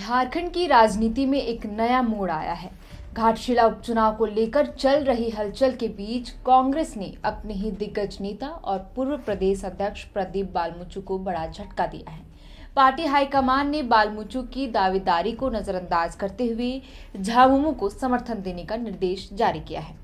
झारखंड की राजनीति में एक नया मोड़ आया है। घाटशिला उपचुनाव को लेकर चल रही हलचल के बीच कांग्रेस ने अपने ही दिग्गज नेता और पूर्व प्रदेश अध्यक्ष प्रदीप बालमुचु को बड़ा झटका दिया है। पार्टी हाईकमान ने बालमुचु की दावेदारी को नजरअंदाज करते हुए झामुमो को समर्थन देने का निर्देश जारी किया है।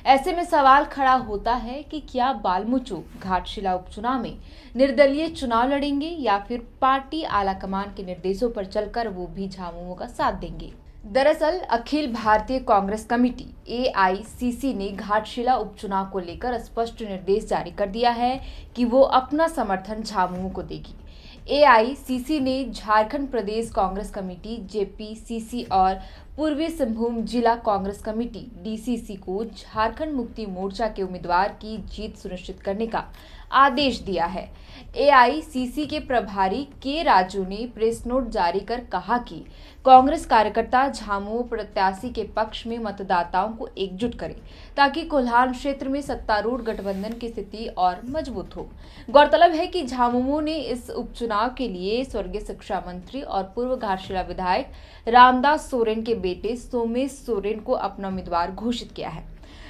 ऐसे में सवाल खड़ा होता है कि क्या बालमुचु घाटशिला उपचुनाव में निर्दलीय चुनाव लड़ेंगे या फिर पार्टी आलाकमान के निर्देशों पर चलकर वो भी झामुमो का साथ देंगे। दरअसल अखिल भारतीय कांग्रेस कमेटी AICC ने घाटशिला उपचुनाव को लेकर स्पष्ट निर्देश जारी कर दिया है कि वो अपना समर्थन झामुमो को देगी। AICC ने झारखंड प्रदेश कांग्रेस कमेटी JPCC और पूर्वी सिंहभूम जिला कांग्रेस कमेटी DCC को झारखंड मुक्ति मोर्चा के उम्मीदवार की जीत सुनिश्चित करने का आदेश दिया है। AICC के प्रभारी के राजू ने प्रेस नोट जारी कर कहा कि कांग्रेस कार्यकर्ता झामुमो प्रत्याशी के पक्ष में मतदाताओं को एकजुट करें ताकि कोल्हान क्षेत्र में सत्तारूढ़ गठबंधन की स्थिति और मजबूत हो। गौरतलब है कि झामुमो ने इस उपचुनाव के लिए स्वर्गीय शिक्षा मंत्री और पूर्व घाटशिला विधायक रामदास सोरेन के बेटे सोमेश सोरेन को अपना उम्मीदवार घोषित किया है।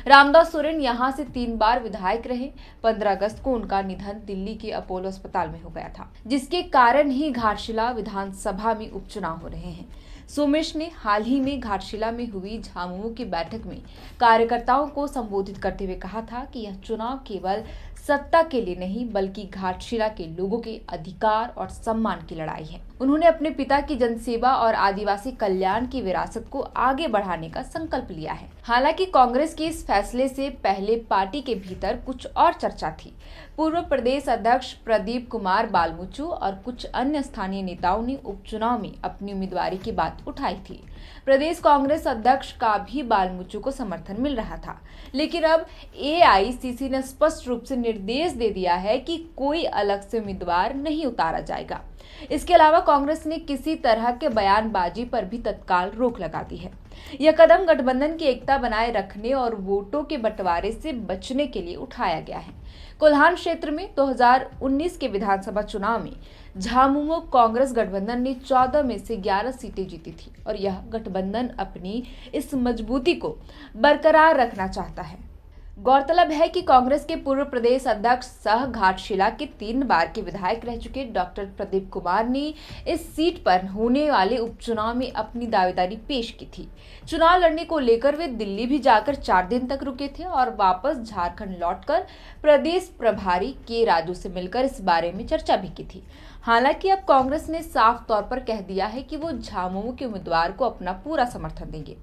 रामदास सोरेन यहां से 3 बार विधायक रहे। 15 अगस्त को उनका निधन दिल्ली के अपोलो अस्पताल में हो गया था, जिसके कारण ही घाटशिला विधानसभा में उपचुनाव हो रहे हैं। सोमेश ने हाल ही में घाटशिला में हुई झामुमो की बैठक में कार्यकर्ताओं को संबोधित करते हुए कहा था कि यह चुनाव केवल सत्ता के लिए नहीं बल्कि घाटशिला के लोगों के अधिकार और सम्मान की लड़ाई है। उन्होंने अपने पिता की जनसेवा और आदिवासी कल्याण की विरासत को आगे बढ़ाने का संकल्प लिया है। हालांकि कांग्रेस के इस फैसले से पहले पार्टी के भीतर कुछ और चर्चा थी। पूर्व प्रदेश अध्यक्ष प्रदीप कुमार बालमुचु और कुछ अन्य स्थानीय नेताओं ने उपचुनाव में अपनी उम्मीदवारी की बात उठाई थी। प्रदेश कांग्रेस अध्यक्ष का भी बालमुचु को समर्थन मिल रहा था, लेकिन अब AICC ने स्पष्ट रूप से निर्देश दे दिया है कि कोई अलग से उम्मीदवार नहीं उतारा जाएगा। इसके अलावा कांग्रेस ने किसी तरह के बयानबाजी पर भी तत्काल रोक लगा दी है। यह कदम गठबंधन की एकता बनाए रखने और वोटों के बंटवारे से बचने के लिए उठाया गया है। कोल्हान क्षेत्र में 2019 के विधानसभा चुनाव में झामुमो कांग्रेस गठबंधन ने 14 में से 11 सीटें जीती थी और यह गठबंधन अपनी इस मजबूती को बरकरार रखना चाहता है। गौरतलब है कि कांग्रेस के पूर्व प्रदेश अध्यक्ष सह घाटशिला के 3 बार के विधायक रह चुके डॉक्टर प्रदीप कुमार ने इस सीट पर होने वाले उपचुनाव में अपनी दावेदारी पेश की थी। चुनाव लड़ने को लेकर वे दिल्ली भी जाकर 4 दिन तक रुके थे और वापस झारखंड लौटकर प्रदेश प्रभारी के राजू से मिलकर इस बारे में चर्चा भी की थी। हालांकि अब कांग्रेस ने साफ तौर पर कह दिया है कि वो झामुमो के उम्मीदवार को अपना पूरा समर्थन देंगे।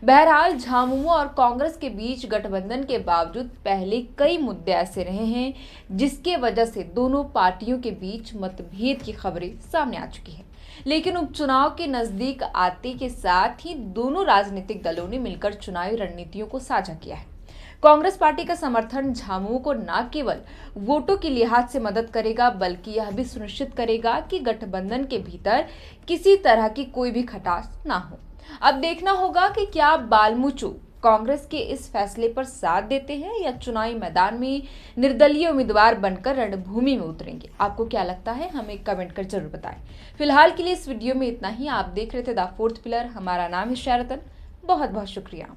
बहरहाल झामुमो और कांग्रेस के बीच गठबंधन के बावजूद पहले कई मुद्दे ऐसे रहे हैं जिसके वजह से दोनों पार्टियों के बीच मतभेद की खबरें सामने आ चुकी हैं। लेकिन उपचुनाव के नजदीक आते के साथ ही दोनों राजनीतिक दलों ने मिलकर चुनावी रणनीतियों को साझा किया है। कांग्रेस पार्टी का समर्थन झामुमो को न केवल वोटों के लिहाज से मदद करेगा बल्कि यह भी सुनिश्चित करेगा कि गठबंधन के भीतर किसी तरह की कोई भी खटास ना हो। अब देखना होगा कि क्या बालमुचु कांग्रेस के इस फैसले पर साथ देते हैं या चुनावी मैदान में निर्दलीय उम्मीदवार बनकर रणभूमि में उतरेंगे। आपको क्या लगता है, हमें कमेंट कर जरूर बताएं। फिलहाल के लिए इस वीडियो में इतना ही। आप देख रहे थे द फोर्थ पिलर। हमारा नाम है शरतन। बहुत बहुत शुक्रिया।